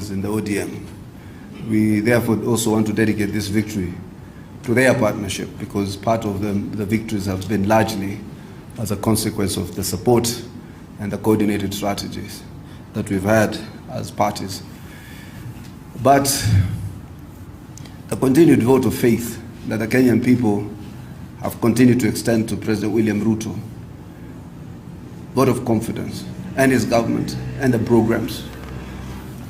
partners in the ODM. We therefore also want to dedicate this victory to their partnership, because part of the victories have been largely as a consequence of the support and the coordinated strategies that we've had as parties. But the continued vote of faith that the Kenyan people have continued to extend to President William Ruto, vote of confidence, and his government and the programs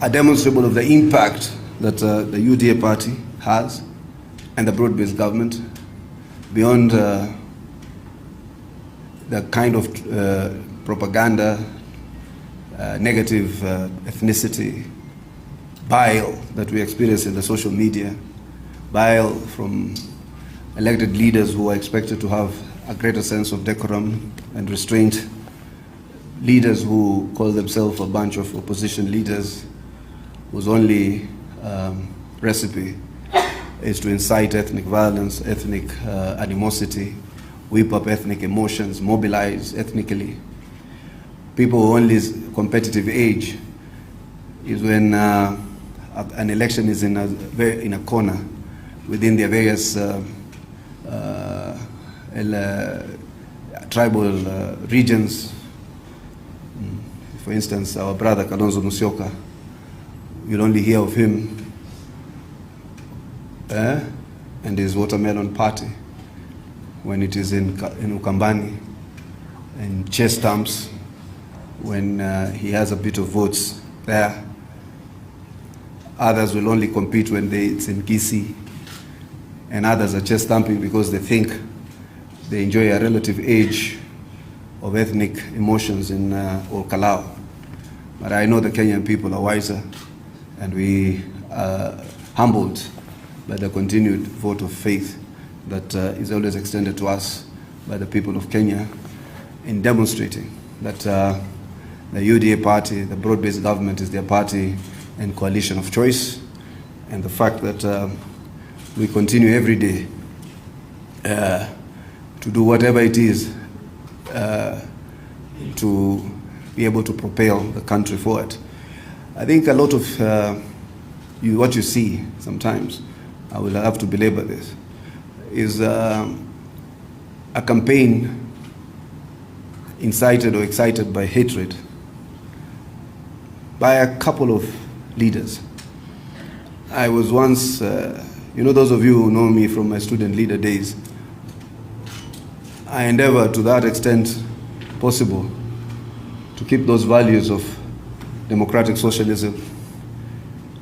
are demonstrable of the impact that the UDA party has and the broad-based government beyond the kind of propaganda, negative ethnicity, bile that we experience in the social media, bile from elected leaders who are expected to have a greater sense of decorum and restraint, leaders who call themselves a bunch of opposition leaders whose only recipe is to incite ethnic violence, ethnic animosity, whip up ethnic emotions, mobilize ethnically. People who only competitive age is when an election is in a corner within their various tribal regions. For instance, our brother Kalonzo Musyoka, you'll only hear of him and his watermelon party when it is in Ukambani, and chess stamps when he has a bit of votes there. Others will only compete when it's in Kisii, and others are chest stamping because they think they enjoy a relative age of ethnic emotions in Kalau. But I know the Kenyan people are wiser, and we are humbled by the continued vote of faith that is always extended to us by the people of Kenya in demonstrating that the UDA party, the broad-based government, is their party and coalition of choice, and the fact that we continue every day to do whatever it is to be able to propel the country forward. I think a lot of what you see sometimes, I will have to belabor this, is a campaign incited or excited by hatred by a couple of leaders. I was once, those of you who know me from my student leader days, I endeavor to that extent possible to keep those values of democratic socialism,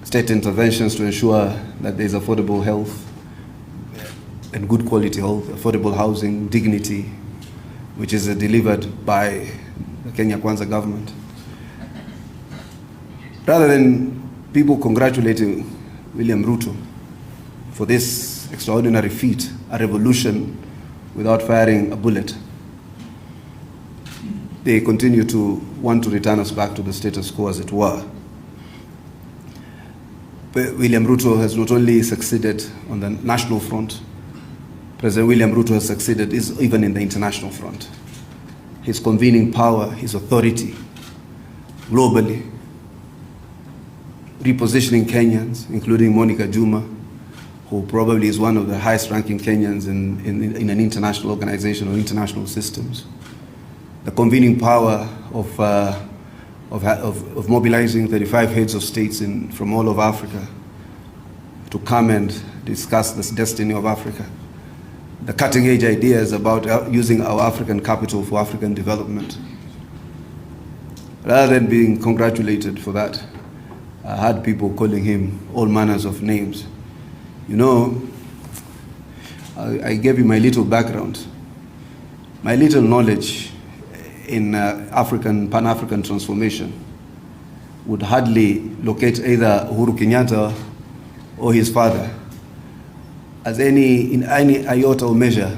state interventions to ensure that there is affordable health and good quality health, affordable housing, dignity, which is delivered by the Kenya Kwanza government. Rather than people congratulating William Ruto for this extraordinary feat, a revolution without firing a bullet, they continue to want to return us back to the status quo, as it were. But William Ruto has not only succeeded on the national front, President William Ruto has succeeded even in the international front. His convening power, his authority globally, repositioning Kenyans, including Monica Juma, who probably is one of the highest ranking Kenyans in an international organization or international systems. The convening power of mobilizing 35 heads of states from all of Africa to come and discuss the destiny of Africa. The cutting edge ideas about using our African capital for African development. Rather than being congratulated for that, I had people calling him all manners of names. I gave you my little background. My little knowledge in Pan-African transformation would hardly locate either Uhuru Kenyatta or his father as in any iota or measure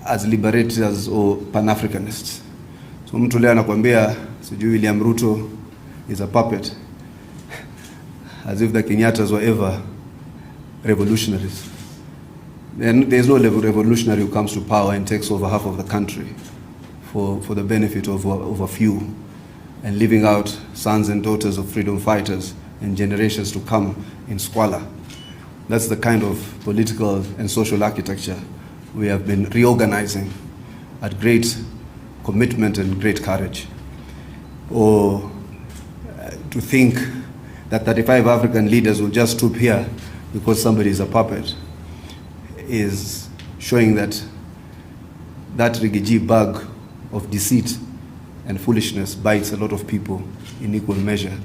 as liberators or Pan-Africanists. So mtu leo anakuambia sijui William Ruto is a puppet, as if the Kenyattas were ever revolutionaries. Then there's no revolutionary who comes to power and takes over half of the country for the benefit of a few, and leaving out sons and daughters of freedom fighters and generations to come in squalor. That's the kind of political and social architecture we have been reorganizing at great commitment and great courage. Or to think that 35 African leaders will just stoop here because somebody is a puppet is showing that rigiji bag of deceit and foolishness bites a lot of people in equal measure,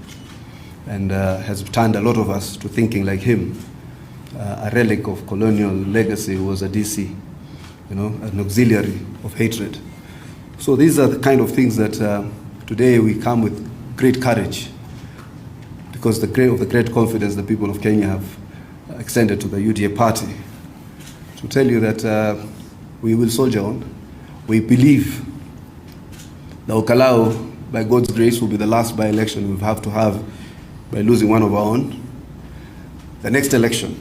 and has turned a lot of us to thinking like him. A relic of colonial legacy was a DC, an auxiliary of hatred. So these are the kind of things that today we come with great courage, because of the great confidence the people of Kenya have extended to the UDA party, to tell you that we will soldier on. We believe the Okalao, by God's grace, will be the last by-election we have to have by losing one of our own. The next election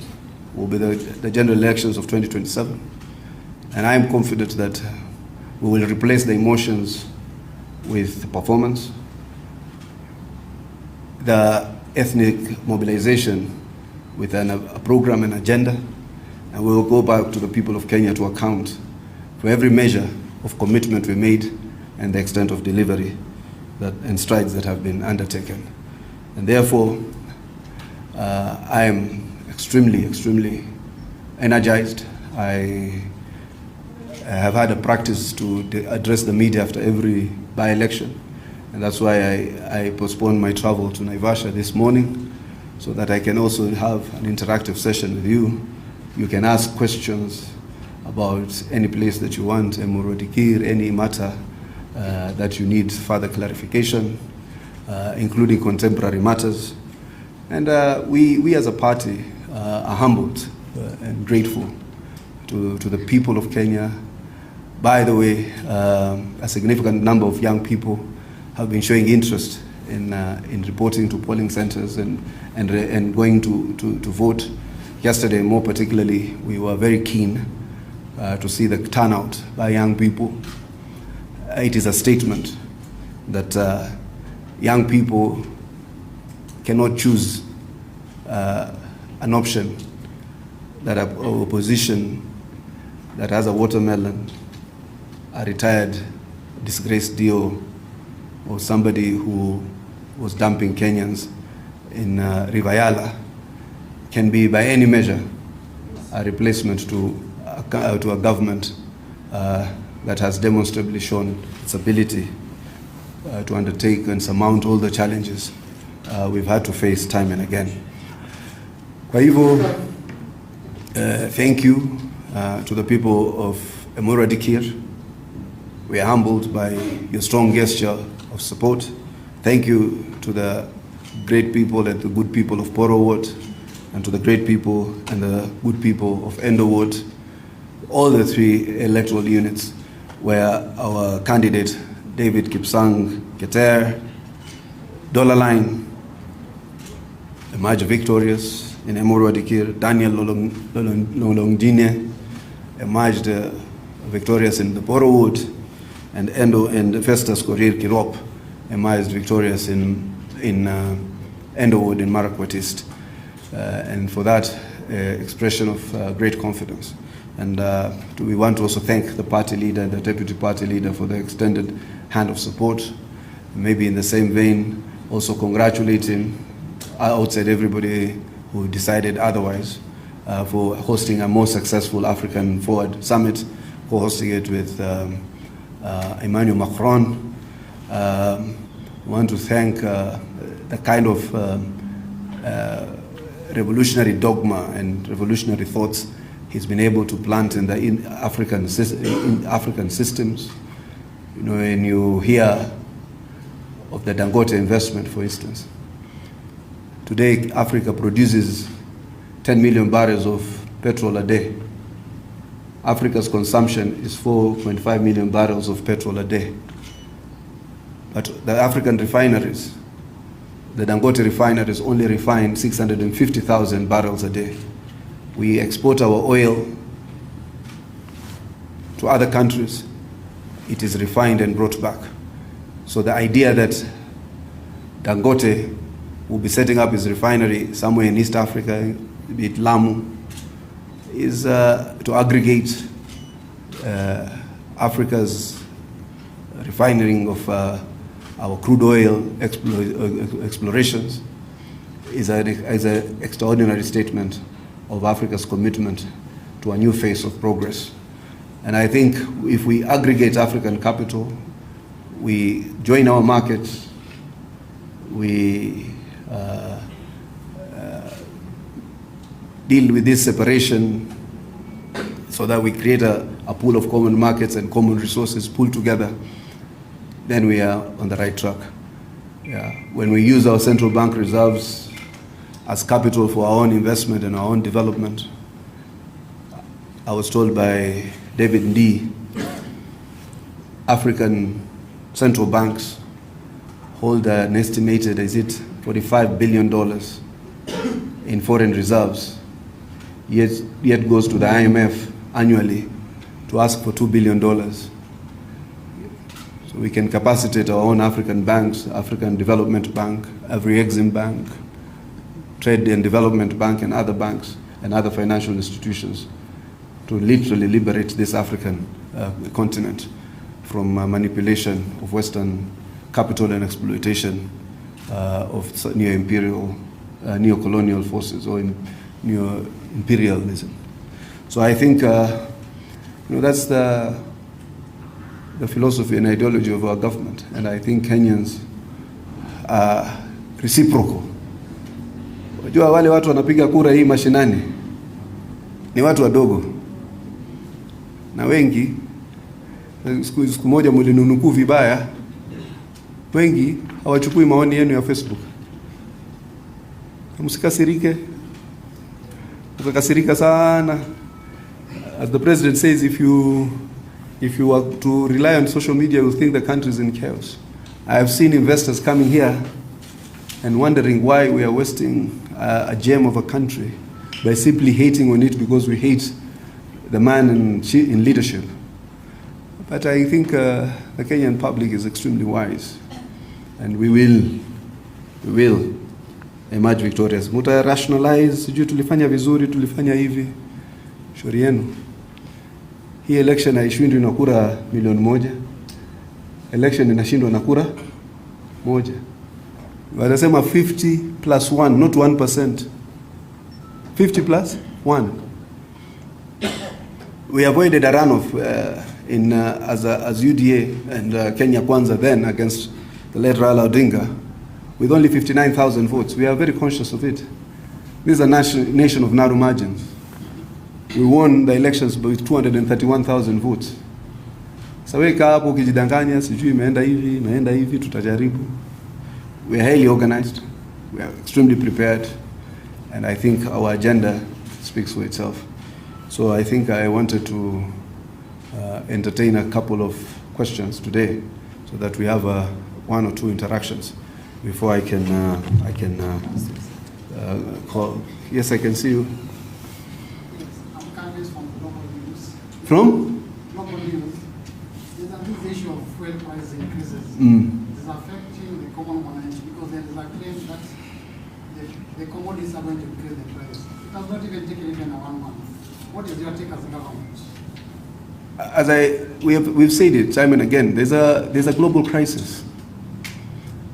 will be the general elections of 2027. And I am confident that we will replace the emotions with performance, the ethnic mobilization with a program and agenda, and we will go back to the people of Kenya to account for every measure of commitment we made and the extent of delivery and strides that have been undertaken. And therefore, I am extremely, extremely energized. I have had a practice to address the media after every by-election, and that's why I postponed my travel to Naivasha this morning, so that I can also have an interactive session with you. You can ask questions about any place that you want, Emurua, Dikirr, any matter that you need further clarification, including contemporary matters. And we as a party are humbled and grateful to the people of Kenya. By the way, a significant number of young people have been showing interest in reporting to polling centers and going to vote. Yesterday, more particularly, we were very keen to see the turnout by young people. It is a statement that young people cannot choose an option that an opposition that has a watermelon, a retired disgraced DO, or somebody who was dumping Kenyans in Rivayala can be by any measure a replacement to a government that has demonstrably shown its ability to undertake and surmount all the challenges we've had to face time and again. Kwa hivyo, thank you to the people of Emurua Dikirr. We are humbled by your strong gesture of support. Thank you to the great people and the good people of Porro Ward, and to the great people and the good people of Endo Ward, all the 3 electoral units where our candidate David Kipsang Keter, Dollar Line, emerged victorious in Emurua Dikirr. Daniel Lolongdine emerged victorious in the Porro Ward, and Endo and Festus Korir Kirop emerged victorious in Endo Ward in Marakwet East. And for that expression of great confidence. And we want to also thank the party leader and the deputy party leader for the extended hand of support. Maybe in the same vein, also congratulating outside everybody who decided otherwise for hosting a more successful African Forward Summit, co-hosting it with Emmanuel Macron. We want to thank the kind of revolutionary dogma and revolutionary thoughts he's been able to plant in the African systems. When you hear of the Dangote investment, for instance, today Africa produces 10 million barrels of petrol a day. Africa's consumption is 4.5 million barrels of petrol a day. But the African refineries, the Dangote refineries, only refine 650,000 barrels a day. We export our oil to other countries. It is refined and brought back. So the idea that Dangote will be setting up his refinery somewhere in East Africa, be it Lamu, is to aggregate Africa's refining of our crude oil explorations is an extraordinary statement of Africa's commitment to a new phase of progress. And I think if we aggregate African capital, we join our markets, we deal with this separation so that we create a pool of common markets and common resources pulled together, then we are on the right track. Yeah. When we use our central bank reserves as capital for our own investment and our own development, I was told by David Ndii, African central banks hold an estimated, $45 billion in foreign reserves, yet goes to the IMF annually to ask for $2 billion. So we can capacitate our own African banks, African Development Bank, Afri-Exim Bank, Trade and Development Bank, and other banks and other financial institutions to literally liberate this African continent from manipulation of Western capital and exploitation of neo-imperial, neo-colonial forces or neo-imperialism. So I think that's the philosophy and ideology of our government, and I think Kenyans are reciprocal. Wajua wale watu wanapiga kura hii mashinani ni watu wadogo, na wengi siku moja mlinunukuu vibaya, wengi hawachukui maoni yenu ya Facebook. Msikasirike, ukakasirika sana. As the president says, if you are to rely on social media, you'll think the country is in chaos. I have seen investors coming here and wondering why we are wasting a gem of a country by simply hating on it because we hate the man in leadership. But I think the Kenyan public is extremely wise, and we will emerge victorious. Muta rationalize, sijui tulifanya vizuri, tulifanya hivi. Shauri yenu. Hii election haishindwi na kura milioni moja. Election inashindwa na kura moja. Wanasema 50 plus 1, not 1%. 50 plus 1. We avoided a runoff as UDA and Kenya Kwanza then against the late Raila Odinga with only 59,000 votes. We are very conscious of it. This is a nation of narrow margins. We won the elections with 231,000 votes. Saweka hapo ukijidanganya sijui imeenda hivi tutajaribu. We are highly organized. We are extremely prepared, and I think our agenda speaks for itself. So I think I wanted to entertain a couple of questions today so that we have one or two interactions before I can call. Yes, I can see you. From? Global news. There's a big issue of fuel price increases. It's affecting the common man because there is a claim that the commodities are going to increase the price. It has not even taken even 1 month. What is your take as a government? As we've said it time and again, there's a global crisis.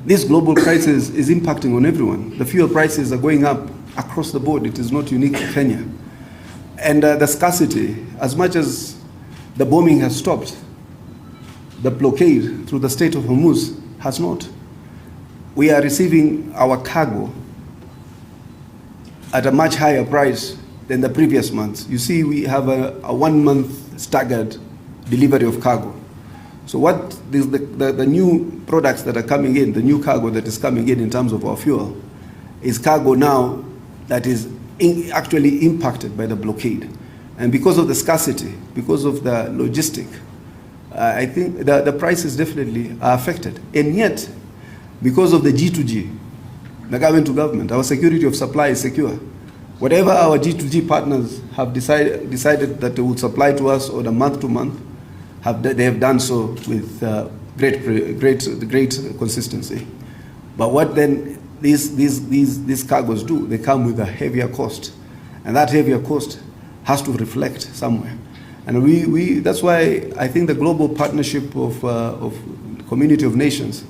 This global crisis is impacting on everyone. The fuel prices are going up across the board. It is not unique to Kenya. And the scarcity, as much as the bombing has stopped, the blockade through the Strait of Hormuz has not. We are receiving our cargo at a much higher price than the previous months. You see, we have a 1 month staggered delivery of cargo. So what the new products that are coming in, the new cargo that is coming in terms of our fuel, is cargo now that is actually impacted by the blockade. And because of the scarcity, because of the logistic, I think the prices definitely are affected. And yet, because of the G2G, the government to government, our security of supply is secure. Whatever our G2G partners have decided that they would supply to us on a month to month, they have done so with great consistency. But what then these cargoes do. They come with a heavier cost, and that heavier cost has to reflect somewhere. And that's why I think the global partnership of community of nations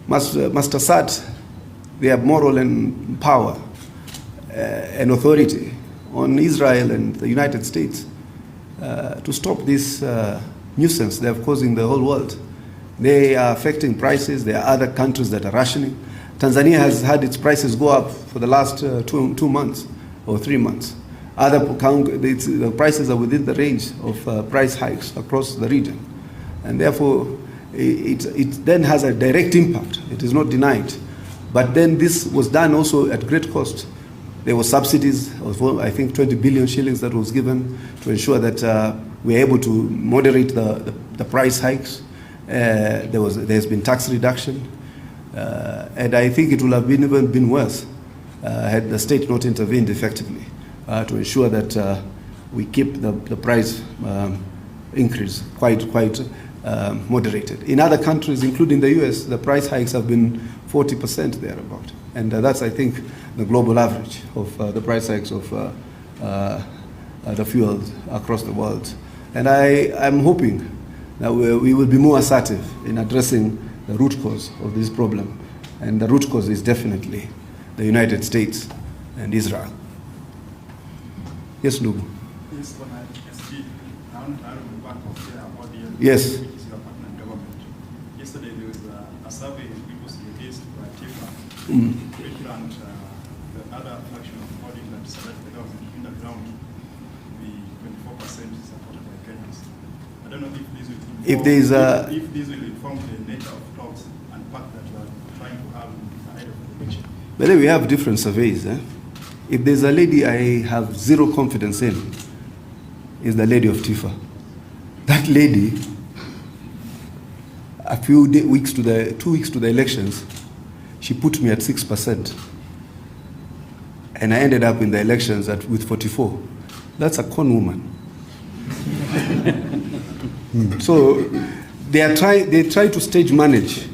must assert their moral and power and authority on Israel and the United States to stop this nuisance they're causing the whole world. They are affecting prices. There are other countries that are rationing. Tanzania has had its prices go up for the last 2 months or 3 months. The prices are within the range of price hikes across the region. And therefore, it then has a direct impact. It is not denied. But then this was done also at great cost. There were subsidies of, I think, 20 billion shillings that was given to ensure that we're able to moderate the price hikes. There's been tax reduction. And I think it would have even been worse had the state not intervened effectively to ensure that we keep the price increase quite moderated. In other countries, including the US, the price hikes have been 40% thereabout. And that's, I think, the global average of the price hikes of the fuels across the world. And I'm hoping that we will be more assertive in addressing the root cause of this problem. And the root cause is definitely the United States and Israel. Yes, Nubu. Yes, when I SG, I want to back of their audience. Yes. Which is your partner government. Yesterday there was a survey which was released by TIFA, which found the other fraction of audience that selected the government in the ground to be 24% supported by Kenyans. I don't know if this will inform, if this will inform the nature of talks and path that you are trying to have ahead of the election. But then we have different surveys. If there's a lady I have zero confidence in, is the lady of Tifa. That lady, a few 2 weeks to the elections, she put me at 6%. And I ended up in the elections with 44. That's a con woman. So they try to stage manage.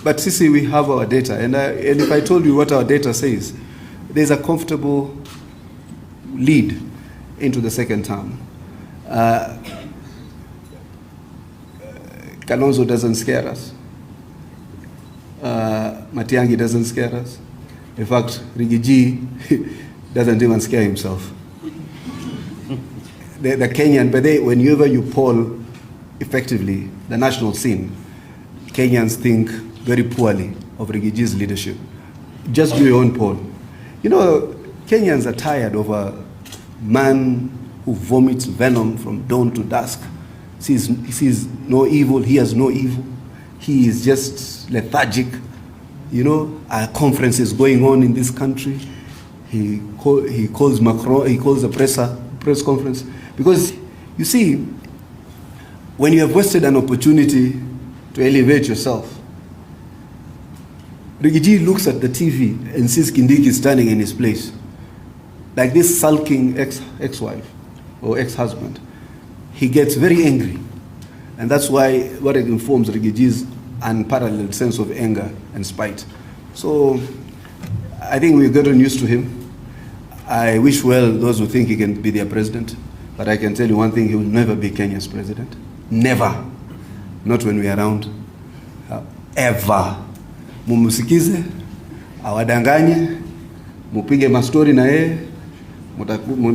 But Sisi, we have our data. And if I told you what our data says, there's a comfortable lead into the second term. Kalonzo doesn't scare us. Matiang'i doesn't scare us. In fact, Rigiji doesn't even scare himself. The Kenyan, but whenever you poll effectively the national scene, Kenyans think very poorly of Rigiji's leadership. Just do your own poll. You know, Kenyans are tired of a man who vomits venom from dawn to dusk. He sees no evil, he has no evil. He is just lethargic. You know, a conference is going on in this country. He calls Macron, he calls a press conference. Because, you see, when you have wasted an opportunity to elevate yourself, Rigiji looks at the TV and sees Kindiki standing in his place. Like this sulking ex-wife or ex-husband. He gets very angry. And that's why what it informs Rigiji's unparalleled sense of anger and spite. So I think we've gotten used to him. I wish well those who think he can be their president. But I can tell you one thing, he will never be Kenya's president. Never. Not when we are around. Ever. Mumusikize, awadanganye, mupige mastori na yeye,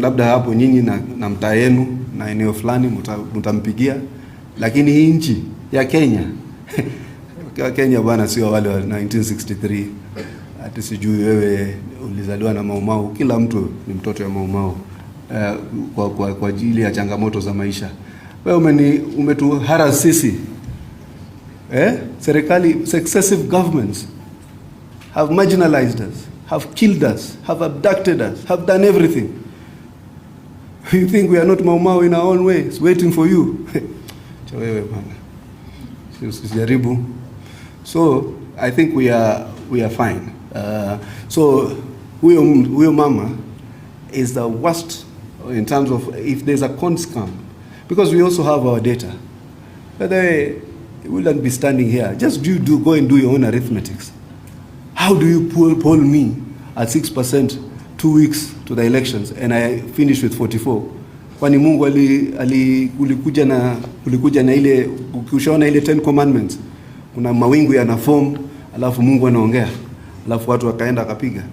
labda hapo nyinyi na mtaa yenu na eneo fulani mtampigia, lakini hii nchi ya Kenya Kenya bwana sio wale wa 1963 ati sijui wewe ulizaliwa na maumau. Kila mtu ni mtoto ya maumau kwa ajili ya changamoto za maisha. Wewe umetuhara sisi. Serikali, successive governments have marginalized us, have killed us, have abducted us, have done everything. You think we are not Mau in our own ways, waiting for you? So I think we are fine. So huyo mama is the worst in terms of if there's a con scam, because we also have our data. But you wouldn't be standing here. Just go and do your own arithmetics. How do you poll me at 6% 2 weeks to the elections and I finish with 44? Kwani Mungu ulikuja na ile, ukishaona ile 10 commandments, kuna mawingu yana form, alafu Mungu anaongea, alafu watu wakaenda akapiga.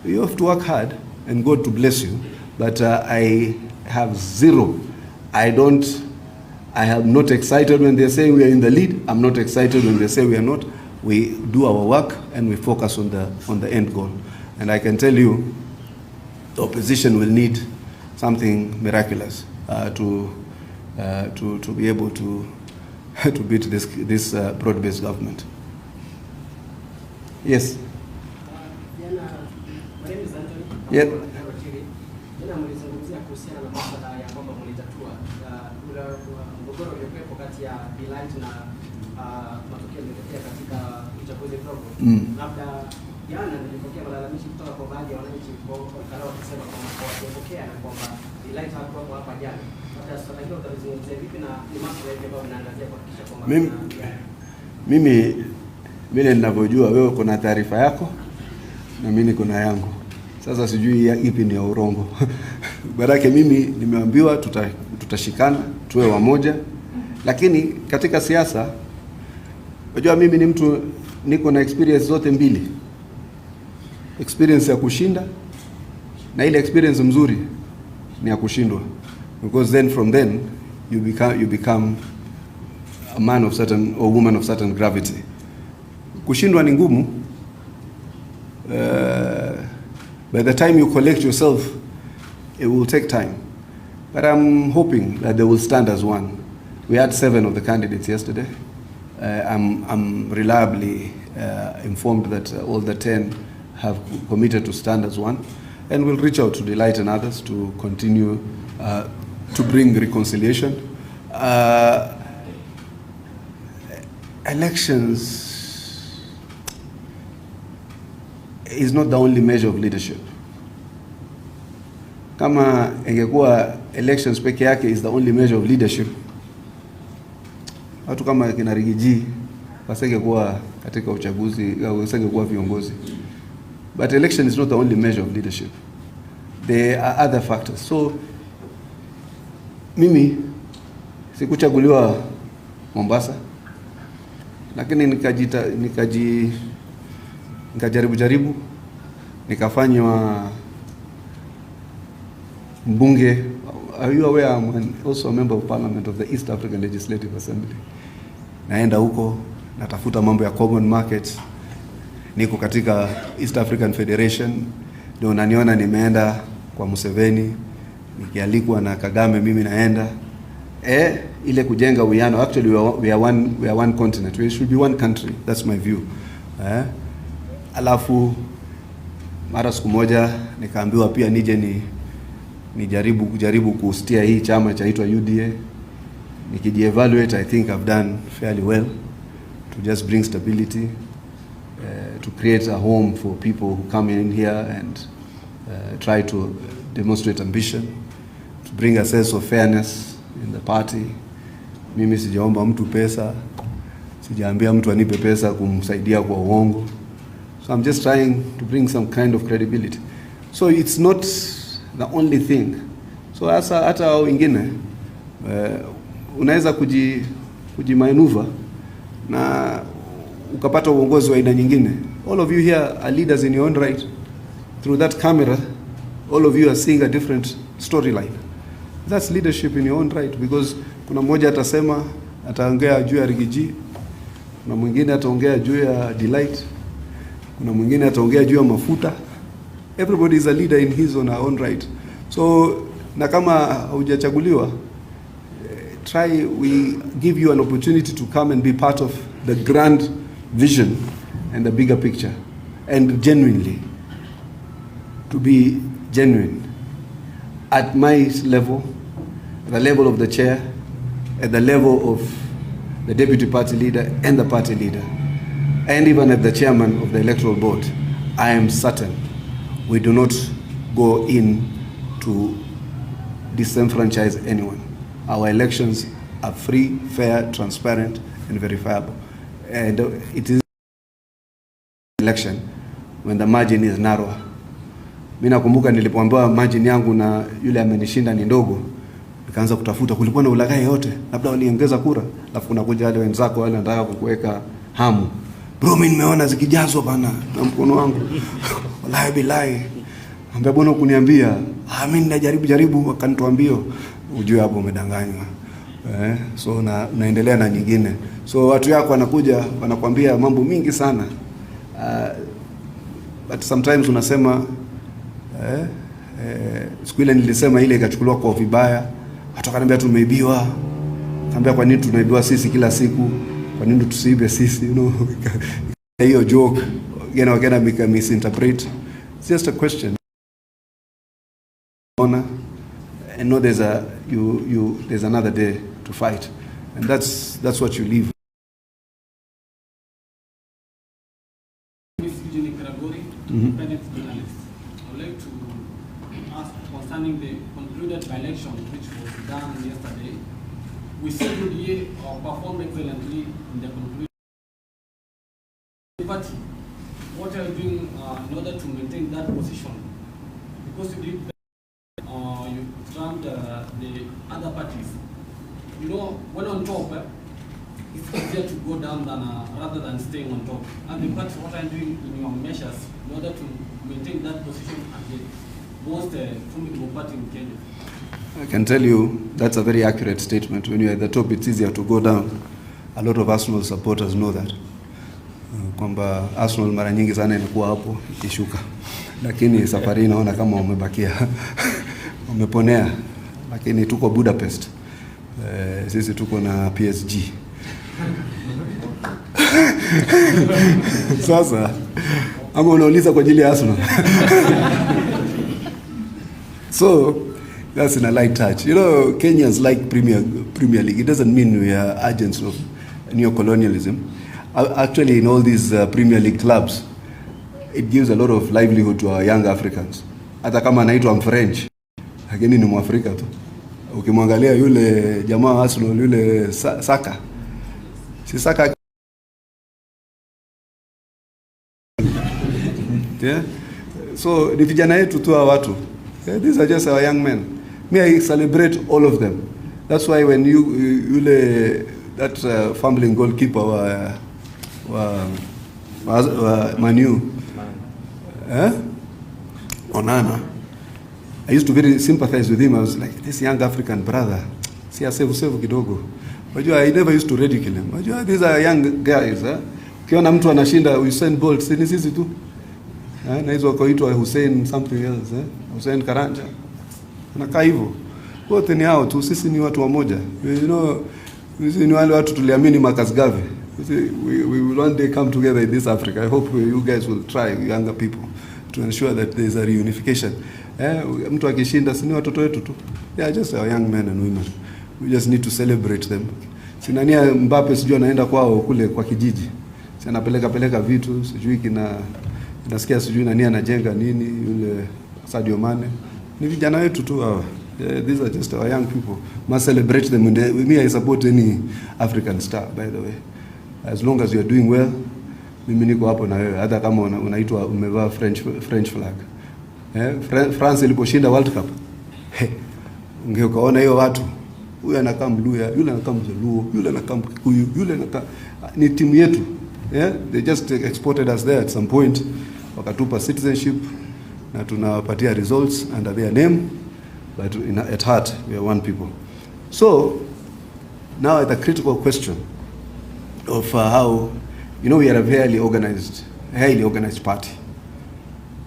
You have to work hard and God to bless you, but I have zero. I am not excited when they say we are in the lead. I'm not excited when they say we are not. We do our work and we focus on the end goal. And I can tell you, the opposition will need something miraculous to be able to beat this broad-based government. Yes. Yeah. Jana nilipokea malalamishi kutoka kwa baadhi ya wananchi wakala wakisema kwamba hawajapokea na kwamba Delight hakuwepo hapa jana. Sasa swala hilo utalizungumzia vipi na ni masuala yapi ambayo mnaangazia kuhakikisha kwamba mimi ninavyojua wewe kuna taarifa yako na mimi niko na yangu. Sasa sijui ipi ni ya urongo. Baraka mimi nimeambiwa tutashikana, tuwe wamoja. Lakini katika siasa unajua mimi ni mtu niko na experience zote mbili. Experience ya kushinda na ile experience mzuri ni ya kushindwa, because then from then you become a man of certain or woman of certain gravity. Kushindwa ni ngumu. By the time you collect yourself, it will take time, but I'm hoping that they will stand as one. We had 7 of the candidates yesterday. I'm reliably informed that all the 10 have committed to stand as one, and we'll reach out to Delight and others to continue to bring reconciliation. Elections is not the only measure of leadership. Kama ingekuwa elections peke yake is the only measure of leadership, watu kama kina Rigiji wasingekuwa katika uchaguzi au wasingekuwa viongozi. But election is not the only measure of leadership. There are other factors. So mimi sikuchaguliwa Mombasa, lakini nikajaribu nikafanywa mbunge. Are you aware I'm also a member of parliament of the East African Legislative Assembly? Naenda huko natafuta mambo ya common market. Niko katika East African Federation, ndio unaniona nimeenda kwa Museveni, nikialikwa na Kagame mimi naenda. Ile kujenga uwiano. Actually we are one continent. We should be one country. That's my view. Alafu mara siku moja nikaambiwa pia nije nijaribu kustia hii chama chaitwa UDA. Nikijievaluate, I think I've done fairly well to just bring stability, to create a home for people who come in here and try to demonstrate ambition, to bring a sense of fairness in the party. Mimi sijaomba mtu pesa, sijaambia mtu anipe pesa kumsaidia kwa uongo. So I'm just trying to bring some kind of credibility. So it's not the only thing. So hata wengine unaweza kujimanuva na ukapata uongozi wa aina nyingine. All of you here are leaders in your own right. Through that camera, all of you are seeing a different storyline. That's leadership in your own right, because kuna mmoja atasema, ataongea juu ya Rigiji, kuna mwingine ataongea juu ya Delight, kuna mwingine ataongea juu ya mafuta. Everybody is a leader in his or her own right. So na kama hujachaguliwa, we give you an opportunity to come and be part of the grand vision and the bigger picture, and genuinely, to be genuine at my level, at the level of the chair, at the level of the deputy party leader and the party leader, and even at the chairman of the electoral board. I am certain we do not go in to disenfranchise anyone. Our elections are free, fair, transparent, and verifiable. And it is an election when the margin is narrower. Mimi nakumbuka nilipoambiwa margin yangu na yule amenishinda ni ndogo, nikaanza kutafuta kulikuwa na ulaghai yote, labda waliongeza kura, alafu kuna kuja wale wenzako wale wanataka kukuweka hamu. Bro, mimi nimeona zikijazwa bana na mkono wangu. Wallahi billahi. Ambia bwana kuniambia, mimi ninajaribu wakanituambia, ujue hapo umedanganywa. So naendelea na nyingine. So watu yako wanakuja wanakuambia mambo mingi sana. But sometimes unasema siku ile nilisema ile ikachukuliwa kwa vibaya. Watu wakaniambia tumeibiwa. Kaambia kwa nini tunaibiwa sisi kila siku? Kwa nini tusiibe sisi, you know? Hiyo joke again misinterpret. It's just a question. Honor, and know there's another day to fight, and that's what you leave. Independent journalist. I would like to ask concerning the concluded by-election which was done yesterday. We see UDA performed excellently in the concluded. But what are you doing in order to maintain that position? Because you did you trumped the other parties. You know, when on top, it's easier to go down than rather than staying on top. And the party, what are you doing in your measures in order to maintain that position at the most formidable party in Kenya? I can tell you that's a very accurate statement. When you're at the top, it's easier to go down. A lot of Arsenal supporters know that. Kwamba Arsenal mara nyingi sana inakuwa hapo ikishuka. Lakini safari naona kama umebakia. Umeponea. Lakini tuko Budapest. Sisi tuko na PSG. Sasa ama unauliza kwa ajili ya Arsenal. So that's in a light touch. You know, Kenyans like Premier League. It doesn't mean we are agents of neo-colonialism. Actually, in all these Premier League clubs, it gives a lot of livelihood to our young Africans. Hata kama anaitwa French, lakini ni Mwafrika tu. Ukimwangalia yule jamaa wa Arsenal, yule Saka. Si Saka. Yeah? So, ni vijana yetu tu watu. Yeah, these are just our young men. Me, I celebrate all of them. That's why when that fumbling goalkeeper Manu, Onana, I used to very sympathize with him. I was like, this young African brother, see a save kidogo. But I never used to ridicule him. But these are young guys. Ukiona mtu anashinda Usain Bolt, si sisi tu. Na hizo wakaitwa Hussein something else, Hussein Karanja. Nakaa hivyo. Wote ni hao tu, sisi ni watu wamoja. You know, sisi ni wale watu tuliamini Marcus Garvey. We will one day come together in this Africa. I hope you guys will try, younger people, to ensure that there is a reunification. Mtu akishinda si ni watoto wetu tu. They are just our young men and women. We just need to celebrate them. Sinania Mbappe sijui anaenda kwao kule kwa kijiji. Si anapeleka vitu, sijui nasikia sijui nani anajenga nini, yule Sadio Mane. Ni vijana wetu tu hawa. These are just our young people. Must celebrate them. With me, I support any African star, by the way. As long as you are doing well, mimi niko hapo na wewe. Hata kama unaitwa umevaa French flag. France iliposhinda World Cup. Ungekaona hiyo watu. Huyu anakaa Mluya, yule anakaa Mjaluo, yule anakaa Mkikuyu, yule anakaa ni timu yetu. Yeah, they just exported us there at some point. Wakatupa citizenship na tunawapatia results under their name, but at heart we are one people. So now the critical question of how, you know, we are a highly organized party.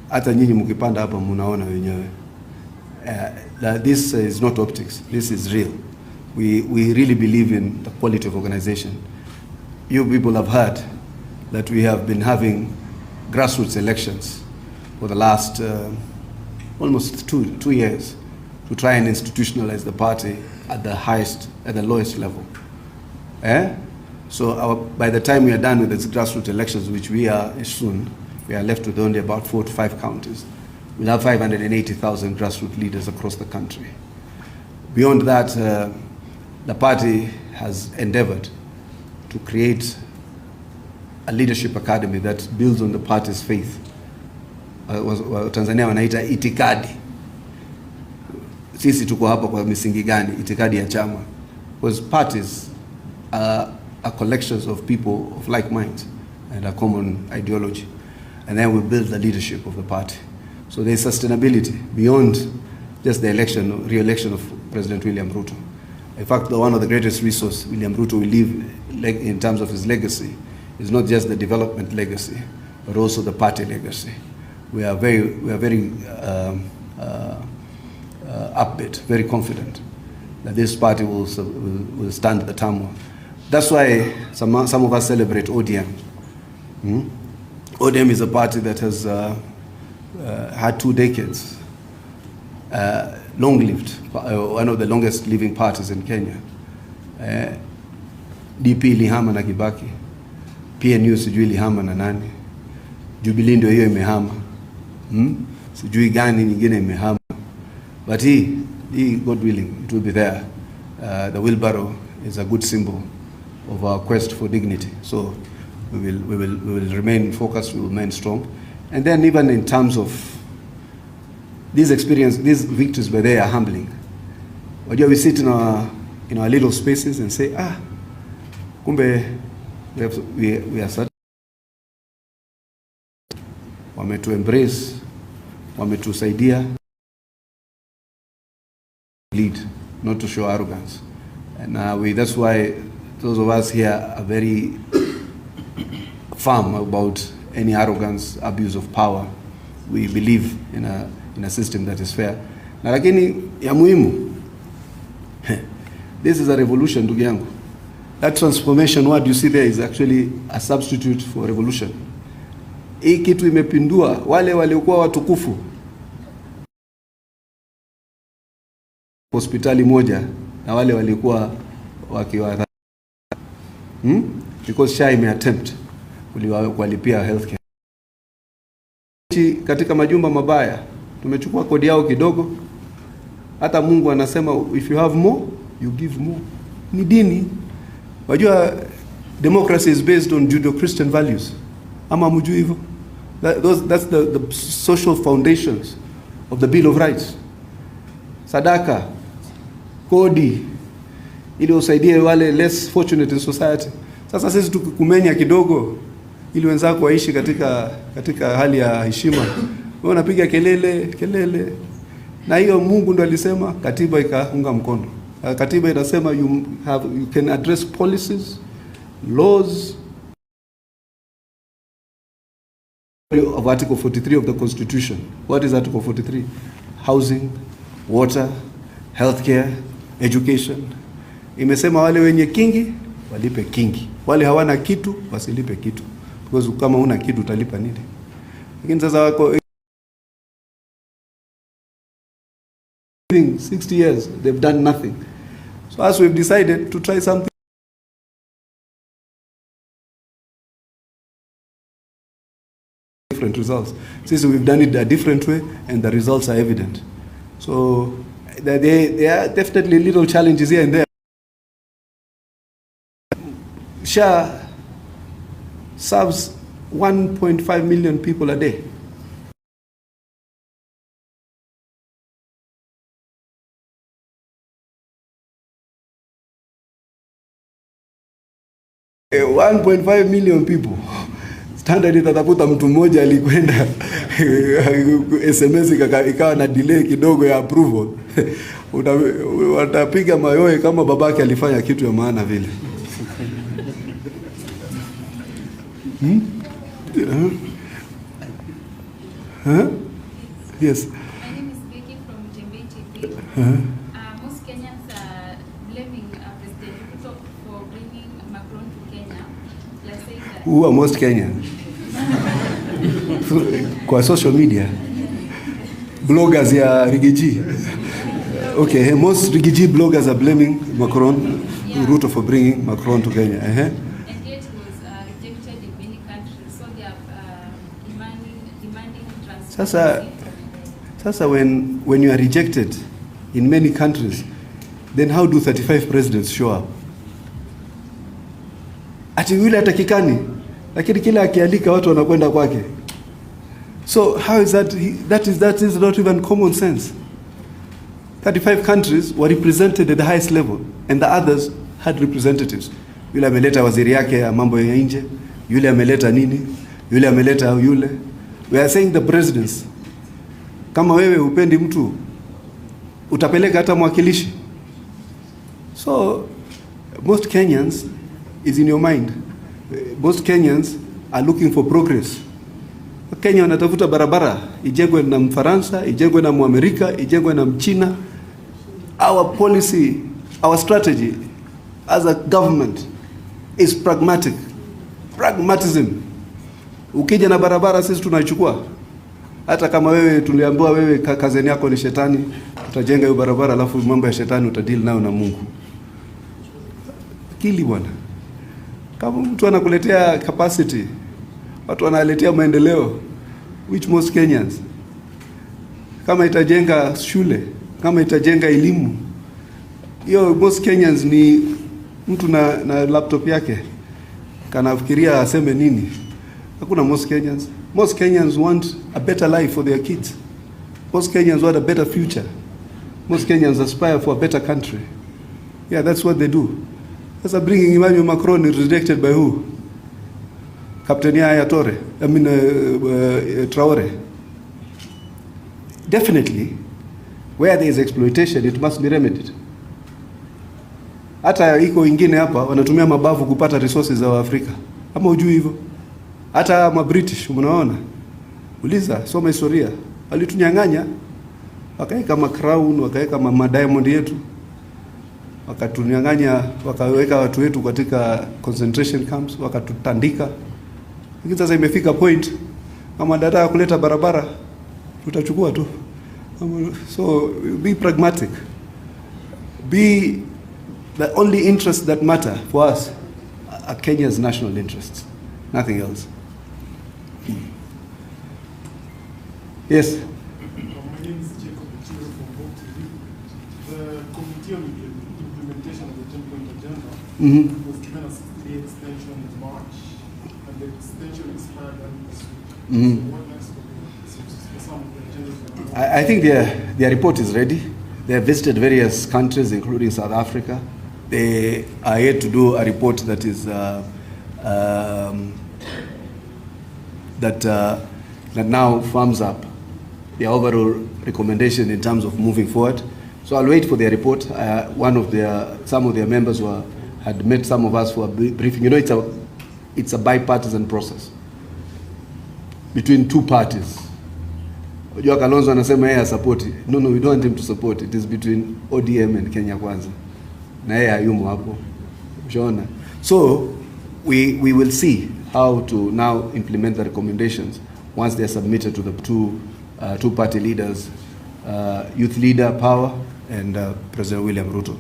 Hata nyinyi mkipanda hapa mnaona wenyewe. This is not optics. This is real. We really believe in the quality of organization. You people have heard that we have been having grassroots elections for the last almost two years to try and institutionalize the party at the lowest level. So by the time we are done with these grassroots elections, which we are soon, we are left with only about 4 to 5 counties. We'll have 580,000 grassroots leaders across the country. Beyond that, the party has endeavored to create a leadership academy that builds on the party's faith Tanzania wanaita itikadi. Sisi tuko hapa kwa misingi gani? Itikadi ya chama. Because parties are collections of people of like mind and a common ideology. And then we build the leadership of the party. So there's sustainability beyond just the re-election of President William Ruto. In fact, one of the greatest resources William Ruto will leave in terms of his legacy is not just the development legacy, but also the party legacy. We are very upbeat, very confident that this party will stand the turmoil. That's why some of us celebrate ODM. ODM is a party that has had 2 decades, long-lived, one of the longest living parties in Kenya. DP ilihama na Kibaki, PNU sijui ilihama na nani, Jubilee ndio hiyo imehama, sijui gani nyingine imehama, but he God willing it will be there. The wheelbarrow is a good symbol of our quest for dignity. So we will remain focused, we will remain strong. And then even in terms of these victories where they are humbling. We sit in our little spaces and say, kumbe we are certain. Wametu embrace, wametu saidia, lead, not to show arrogance. And that's why those of us here are very firm about any arrogance, abuse of power. We believe in a system that is fair. Na lakini ya muhimu, this is a revolution, ndugu yangu. That transformation word you see there is actually a substitute for revolution. Hii kitu imepindua wale waliokuwa watukufu. Hospitali moja na wale walikuwa wakiwa because SHA imeattempt kuwalipia healthcare. Katika majumba mabaya tumechukua kodi yao kidogo. Hata Mungu anasema if you have more you give more. Ni dini. Wajua democracy is based on Judeo-Christian values. Ama mjui hivyo? That's the social foundations of the Bill of Rights. Sadaka, kodi, ili usaidie wale less fortunate in society. Sasa sisi tukikumenya kidogo ili wenzako waishi katika hali ya heshima, wewe unapiga kelele. Na hiyo Mungu ndo alisema, katiba ikaunga mkono. Katiba inasema you can address policies, laws of Article 43 of the Constitution. What is Article 43? Housing, water, healthcare, education. Imesema wale wenye kingi walipe kingi, wale hawana kitu wasilipe kitu, because kama una kitu utalipa nini? Lakini sasa wako 60 years they've done nothing. So as we've decided to try something different results. Since we've done it a different way and the results are evident. So there are definitely little challenges here and there. SHA serves 1.5 million people a day. Eh, 1.5 million people. Standard itatafuta mtu mmoja alikwenda SMS ikawa na delay kidogo ya approval. Watapiga mayowe kama babake alifanya kitu ya maana vile. Yes. My name is Dikirr from Jembe TV. Most Kenyans are blaming President Ruto for bringing Macron to Kenya. Let's say that. Who are most Kenyans? Kwa social media. Bloggers ya Rigiji. Okay, most Rigiji bloggers are blaming Macron, Ruto for bringing Macron to Kenya. And yet it was rejected in many countries. So they are demanding transparency. Sasa when you are rejected in many countries, then how do 35 presidents show up? Ati yule atakikani, lakini kila akiandika watu wanakwenda kwake. So how is that? That is not even common sense. 35 countries were represented at the highest level, and the others had representatives. Yule ameleta waziri yake ya mambo ya nje, yule ameleta nini, yule ameleta yule. We are saying the presidents. Kama wewe upendi mtu, utapeleka hata mwakilishi. So most Kenyans is in your mind. Most Kenyans are looking for progress. Kenya wanatafuta barabara ijengwe na Mfaransa, ijengwe na Muamerika, ijengwe na Mchina. Our policy, our strategy as a government is pragmatic. Pragmatism. Ukija na barabara sisi tunaichukua. Hata kama wewe tuliambiwa wewe kazeni yako ni shetani, tutajenga hiyo barabara alafu mambo ya shetani utadeal nayo na Mungu. Akili bwana. Kama mtu anakuletea capacity, watu wanaletea maendeleo, which most Kenyans, kama itajenga shule, kama itajenga elimu, hiyo most Kenyans ni mtu na laptop yake kanafikiria aseme nini. Hakuna most Kenyans. Most Kenyans want a better life for their kids. Most Kenyans want a better future. Most Kenyans aspire for a better country. Yeah, that's what they do. Sasa bringing Emmanuel Macron is rejected by who? Captain Yaya Toure. Traore. Definitely, where there is exploitation, it must be remedied. Hata iko ingine hapa wanatumia mabavu kupata resources za Waafrika. Ama hujui hivyo? Hata ma British unaona. Uliza, soma historia. Walitunyang'anya, wakaeka ma crown, wakaeka ma diamond yetu. Wakatunyang'anya, wakaweka watu wetu katika concentration camps, wakatutandika. Lakini sasa imefika point kama dada kuleta barabara tutachukua tu. So be pragmatic. Be the only interests that matter for us are Kenya's national interests, nothing else. Yes. My name is Dikirr from Porro. The Committee on Implementation of the 10-point agenda was given a 60-day extension in March, and the extension expired this week. So what next for some of the agendas? I think their report is ready. They have visited various countries, including South Africa. They are yet to do a report that is that now firms up the overall recommendation in terms of moving forward. So I'll wait for their report. Some of their members had met some of us for a briefing. You know, it's a bipartisan process between two parties. Unajua Kalonzo anasema yeye support. No, we don't want him to support. It is between ODM and Kenya Kwanza. Na yeye hayumo hapo. Unaona? So we will see how to now implement the recommendations once they are submitted to the two party leaders, youth leader Power and President William Ruto.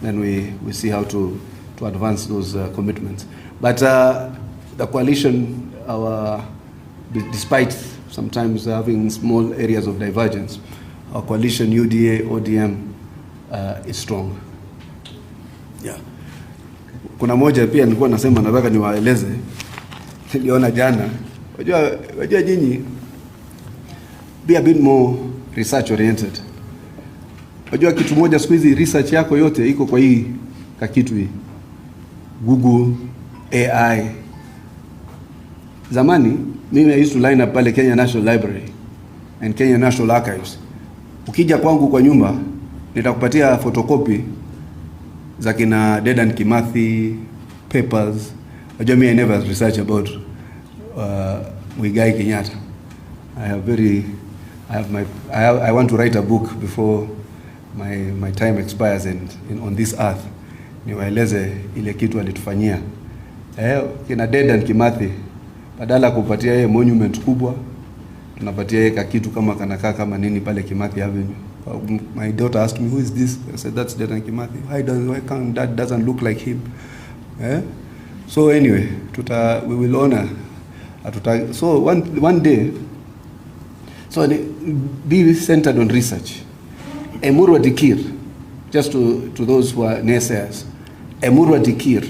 Then we see how to advance those commitments. But the coalition, despite sometimes having small areas of divergence, our coalition UDA ODM is strong. Yeah. Kuna moja pia nilikuwa nasema nataka niwaeleze. Niliona jana. Wajua nyinyi be a bit more research oriented. Wajua kitu moja siku hizi research yako yote iko kwa hii kakitu hii. Google, AI. Zamani mimi I used to line up pale Kenya National Library and Kenya National Archives. Ukija kwangu kwa nyumba nitakupatia photocopy za kina Dedan Kimathi papers. Wajua I never research about Muigai Kenyatta. I want to write a book before my time expires on this earth. Niwaeleze ile kitu alitufanyia. Kina Dedan Kimathi badala kupatia yeye monument kubwa tunapatia yeye kitu kama kanakaa kama nini pale Kimathi Avenue. My daughter asked me, who is this? I said, that's Dedan Kimathi. Why can't that doesn't look like him? So anyway, we will honor. So one day, so be centered on research. Emurua Dikirr, just to those who are naysayers, Emurua Dikirr,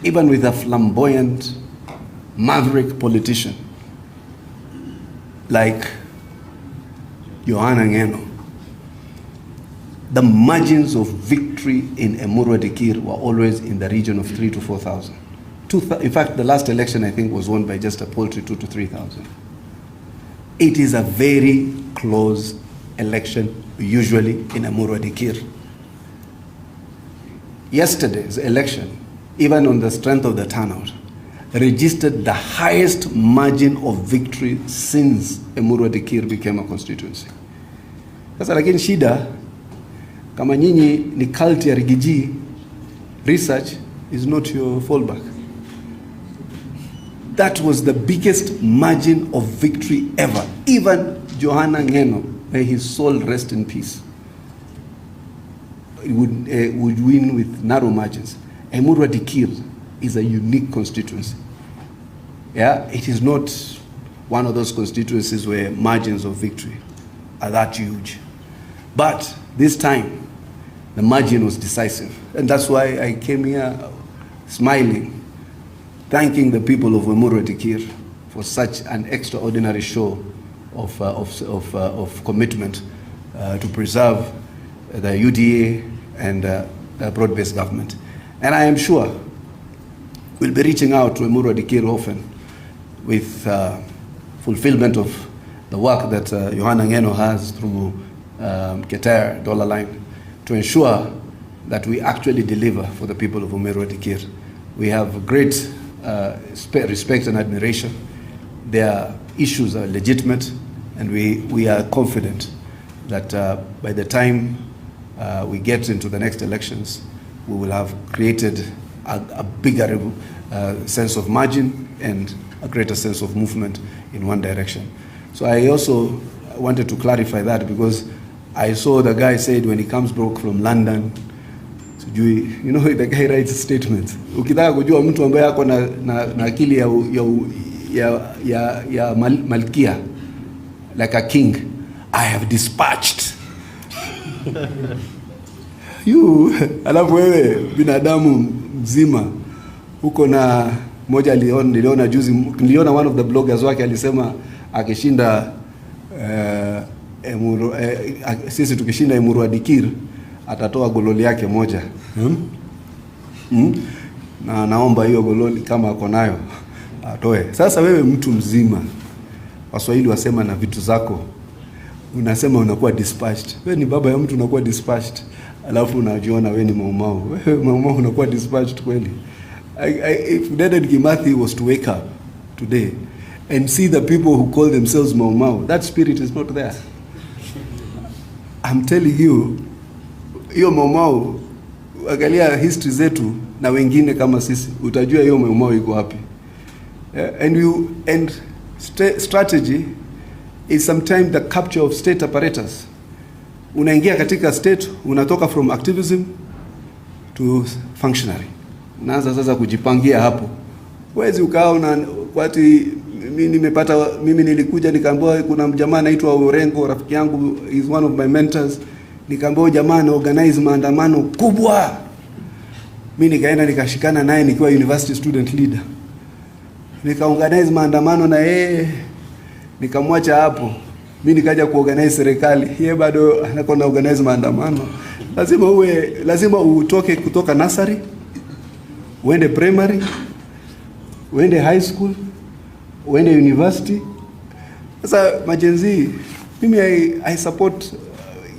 even with a flamboyant, maverick politician, like Johanna Ngeno, the margins of victory in Emurua Dikirr were always in the region of 3,000 to 4,000. In fact, the last election, I think, was won by just a paltry 2,000 to 3,000. It is a very close election, usually in Emurua Dikirr. Yesterday's election, even on the strength of the turnout, registered the highest margin of victory since Emurua Dikirr became a constituency. Sasa lakini shida, kama nyinyi ni cult ya Rigiji, research is not your fallback. That was the biggest margin of victory ever. Even Johanna Ngeno, may his soul rest in peace, would win with narrow margins. Emurua Dikirr is a unique constituency. Yeah, it is not one of those constituencies where margins of victory are that huge. But this time, the margin was decisive. And that's why I came here smiling, thanking the people of Emurua Dikirr for such an extraordinary show of commitment to preserve the UDA and broad-based government. And I am sure we'll be reaching out to Emurua Dikirr often with fulfillment of the work that Johanna Ngeno has through Keter Dollar Line to ensure that we actually deliver for the people of Emurua Dikirr. We have great respect and admiration. Their issues are legitimate, and we are confident that by the time we get into the next elections, we will have created a bigger sense of margin and a greater sense of movement in one direction. So I also wanted to clarify that, because I saw the guy said when he comes back from London, you know, the guy writes statements. Ukitaka kujua mtu ambaye ako na akili ya malkia, like a king, I have dispatched. Alafu wewe binadamu mzima uko na moja niliona juzi, niliona one of the bloggers wake alisema akishinda sisi tukishinda Emurua Dikirr atatoa gololi yake moja. Na naomba hiyo gololi kama ako nayo atoe. Sasa wewe mtu mzima, Waswahili wasema na vitu zako, unasema unakuwa dispatched. Wewe ni baba ya mtu unakuwa dispatched. Alafu unajiona wewe ni maumau. Wewe maumau unakuwa dispatched kweli. If Dedan Kimathi was to wake up today and see the people who call themselves maumau, that spirit is not there. I'm telling you, hiyo maumau, angalia history zetu na wengine kama sisi, utajua hiyo maumau iko wapi. And strategy is sometimes the capture of state apparatus. Unaingia katika state, unatoka from activism to functionary. Unaanza sasa kujipangia hapo. Wezi ukawa kwati mimi nilikuja nikaambiwa kuna jamaa anaitwa Orengo, rafiki yangu, is one of my mentors. Nikaambiwa jamaa na organize maandamano kubwa. Mimi nikaenda nikashikana naye nikiwa university student leader. Nikaorganize maandamano na yeye, nikamwacha hapo. Mimi nikaja kuorganize serikali. Yeye bado anakwenda organize maandamano. Lazima utoke kutoka nursery, uende primary, uende high school, uende university. Sasa majenzi, mimi I support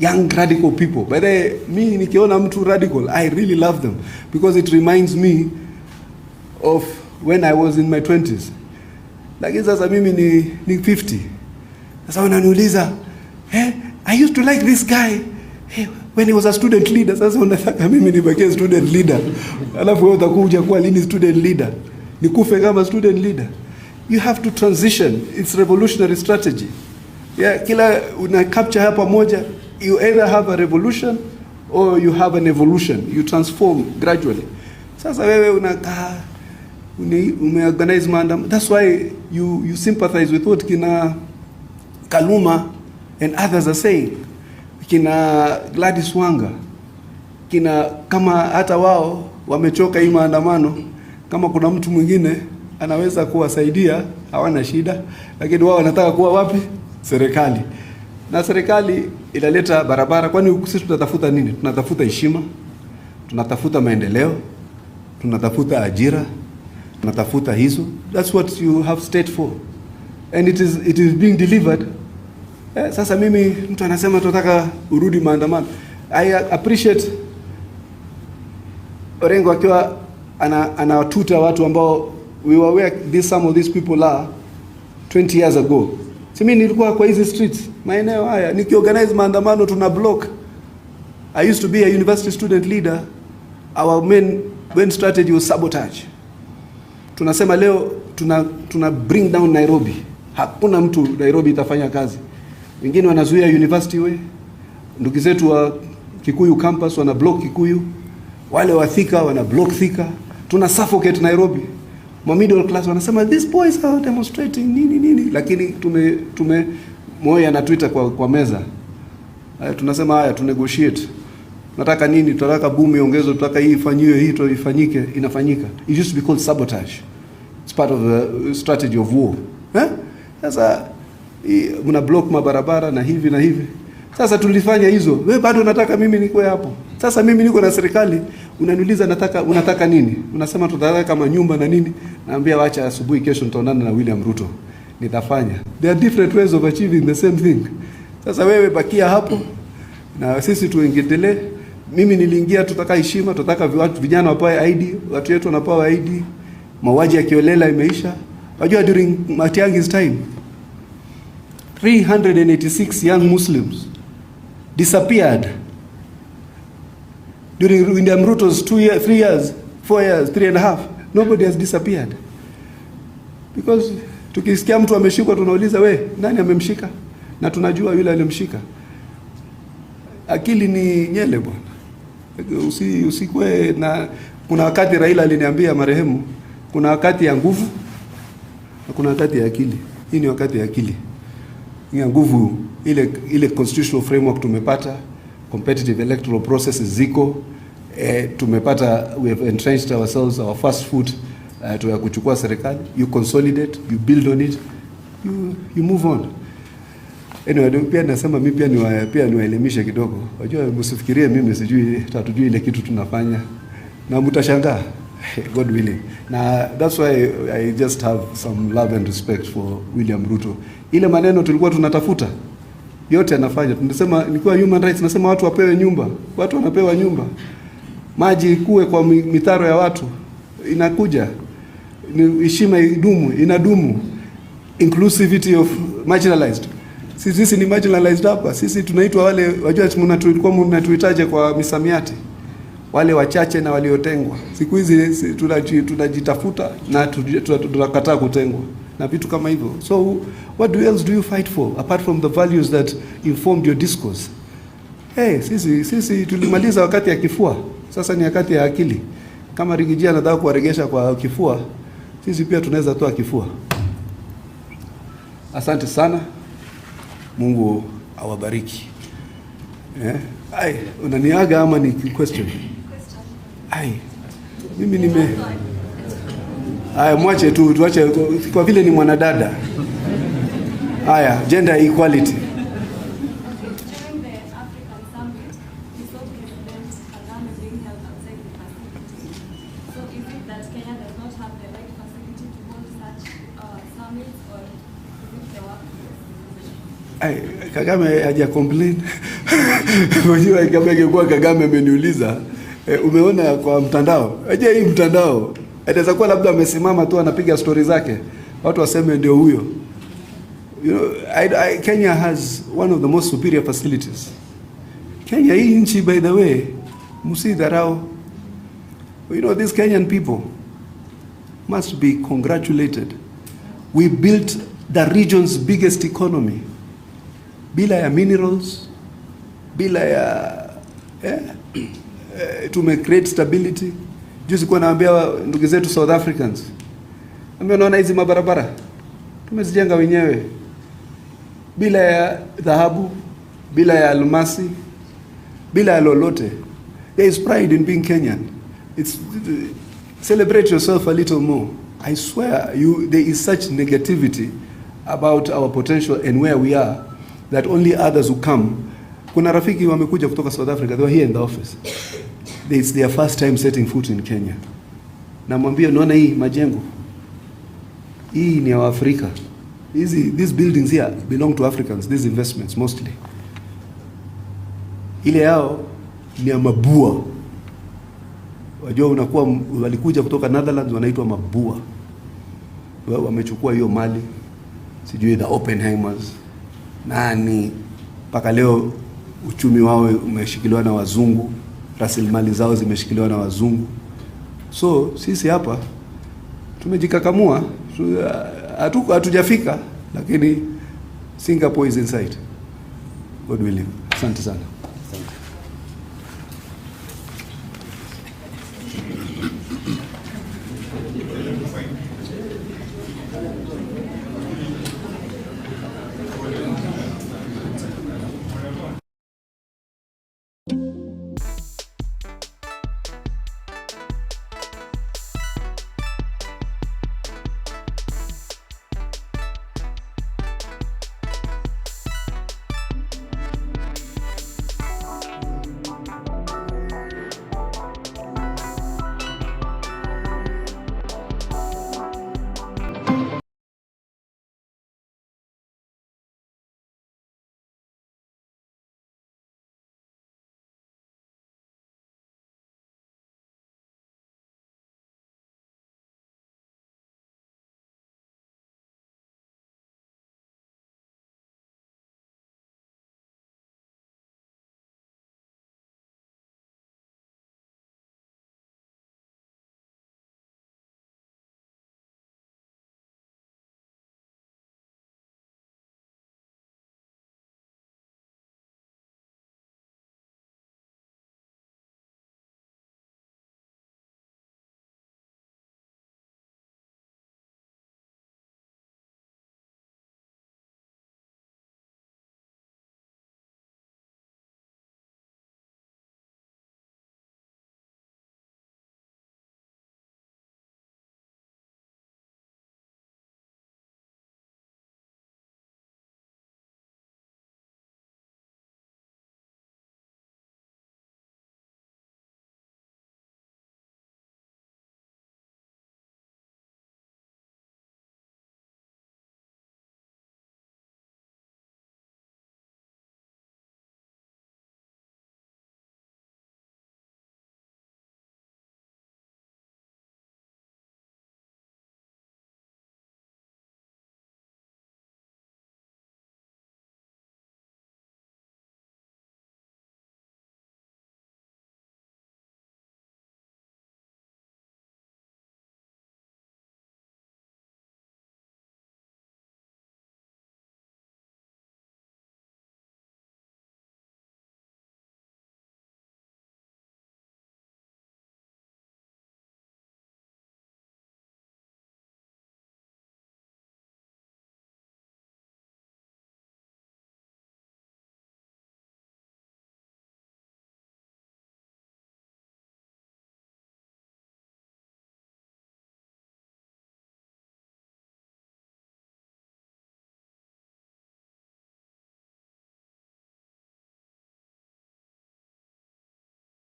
young radical people. By the way, mimi nikiona mtu radical, I really love them, because it reminds me of when I was in my 20s. Lakini sasa mimi ni 50. Sasa wananiuliza, I used to like this guy when he was a student leader. Sasa unataka mimi nibaki student leader, alafu wewe utakuja kuwa lini student leader? Nikufe kama student leader? You have to transition. It's revolutionary strategy. Yeah, kila una capture hapa moja, you either have a revolution or you have an evolution. You transform gradually. Sasa wewe unakaa umeorganize maandamano. That's why you sympathize with what kina Kaluma and others are saying. Kina Gladys Wanga, kina kama hata wao wamechoka hii maandamano, kama kuna mtu mwingine anaweza kuwasaidia, hawana shida, lakini wao wanataka kuwa wapi? Serikali. Na serikali inaleta barabara, kwani sisi tunatafuta nini? Tunatafuta heshima, tunatafuta maendeleo, tunatafuta ajira, tunatafuta hizo. That's what you have state for. And it is being delivered. Sasa mimi mtu anasema tunataka urudi maandamano. I appreciate Orengo akiwa anawatuta watu ambao we were where some of these people are 20 years ago. Mimi nilikuwa kwa hizi streets, maeneo haya, nikiorganize maandamano tuna block. I used to be a university student leader. Our main strategy was sabotage. Tunasema leo tuna bring down Nairobi. Hakuna mtu Nairobi itafanya kazi. Wengine wanazuia university way. Ndugu zetu wa Kikuyu campus wana block Kikuyu. Wale wa Thika wana block Thika. Tuna suffocate Nairobi. Ma middle class wanasema these boys are demonstrating nini, lakini tume moyo na Twitter kwa meza. Tunasema haya tu negotiate. Nataka nini? Tunataka boom iongezwe, tunataka hii ifanywe, hii ifanyike, inafanyika. It used to be called sabotage. It's part of the strategy of war. Sasa mna block mabarabara na hivi na hivi. Sasa tulifanya hizo. Wewe bado unataka mimi niko hapo. Sasa mimi niko na serikali, unaniuliza unataka nini? Unasema tutataka kama nyumba na nini? Naambia wacha asubuhi kesho tutaonana na William Ruto. Nitafanya. There are different ways of achieving the same thing. Sasa wewe bakia hapo na sisi tuendelee. Mimi niliingia, tutaka heshima, tutaka watu vijana wapae ID, watu wetu wanapawa ID. Mauaji ya kiolela imeisha. Wajua during Matiang'i's time 386 young Muslims disappeared. During William Ruto's 2 years, 3 years, 4 years, 3.5, nobody has disappeared. Because tukisikia mtu ameshikwa tunauliza nani amemshika? Na tunajua yule alimshika. Akili ni nyele bwana. Usikwe na kuna wakati Raila aliniambia marehemu, kuna wakati ya nguvu na kuna wakati ya akili. Hii ni wakati ya akili. Ni nguvu ile constitutional framework tumepata, competitive electoral processes ziko, tumepata, we have entrenched ourselves, our first foot to kuchukua serikali. You consolidate, you build on it, you move on. Anyway, pia nasema mimi pia niwaelimishe kidogo. Wajua msifikirie mimi tatujui ile kitu tunafanya. Na mtashangaa. God willing. Na that's why I just have some love and respect for William Ruto. Ile maneno tulikuwa tunatafuta yote anafanya. Tunasema nilikuwa human rights, nasema watu wapewe nyumba. Watu wanapewa nyumba. Maji kuwe kwa mitaro ya watu inakuja. Heshima inadumu. Inclusivity of marginalized. Sisi ni marginalized hapa. Sisi tunaitwa wale, wajua tulikuwa mnatuitaje kwa misamiati? Wale wachache na waliotengwa. Siku hizi tunajitafuta na tunakataa kutengwa na vitu kama hivyo. So what else do you fight for apart from the values that informed your discourse? Sisi tulimaliza wakati ya kifua. Sasa ni wakati ya akili. Kama Rigijia anataka kuwaregesha kwa kifua, sisi pia tunaweza toa kifua. Asante sana. Mungu awabariki. Unaniaga ama ni question? Mimi mwache tuache kwa vile ni mwanadada. Gender equality. Kagame haja complain. Unajua kama ingekuwa Kagame ameniuliza, umeona kwa mtandao? Aje hii mtandao. Anaweza kuwa labda amesimama tu anapiga story zake. Watu waseme ndio huyo. You know, Kenya has one of the most superior facilities. Kenya hii nchi, by the way, msidharau. You know, these Kenyan people must be congratulated. We built the region's biggest economy. Bila ya minerals, bila ya to create stability. Juzi kwa naambia ndugu zetu South Africans, naona hizi mabarabara tumezijenga wenyewe, bila ya dhahabu, bila ya almasi, bila ya lolote. There is pride in being Kenyan. Celebrate yourself a little more. I swear there is such negativity about our potential and where we are that only others who come. Kuna rafiki wamekuja kutoka South Africa, they were here in the office. It's their first time setting foot in Kenya. Namwambia, unaona hii majengo? Hii ni ya Afrika. These buildings here belong to Africans, these investments mostly. Ile yao ni ya mabua. Wajua walikuja kutoka Netherlands, wanaitwa mabua. Wamechukua hiyo mali. Sijui the Oppenheimers. Nani mpaka leo uchumi wao umeshikiliwa na wazungu, rasilimali zao zimeshikiliwa na wazungu. So sisi hapa tumejikakamua, hatujafika, lakini Singapore is in sight. God willing. Asante sana.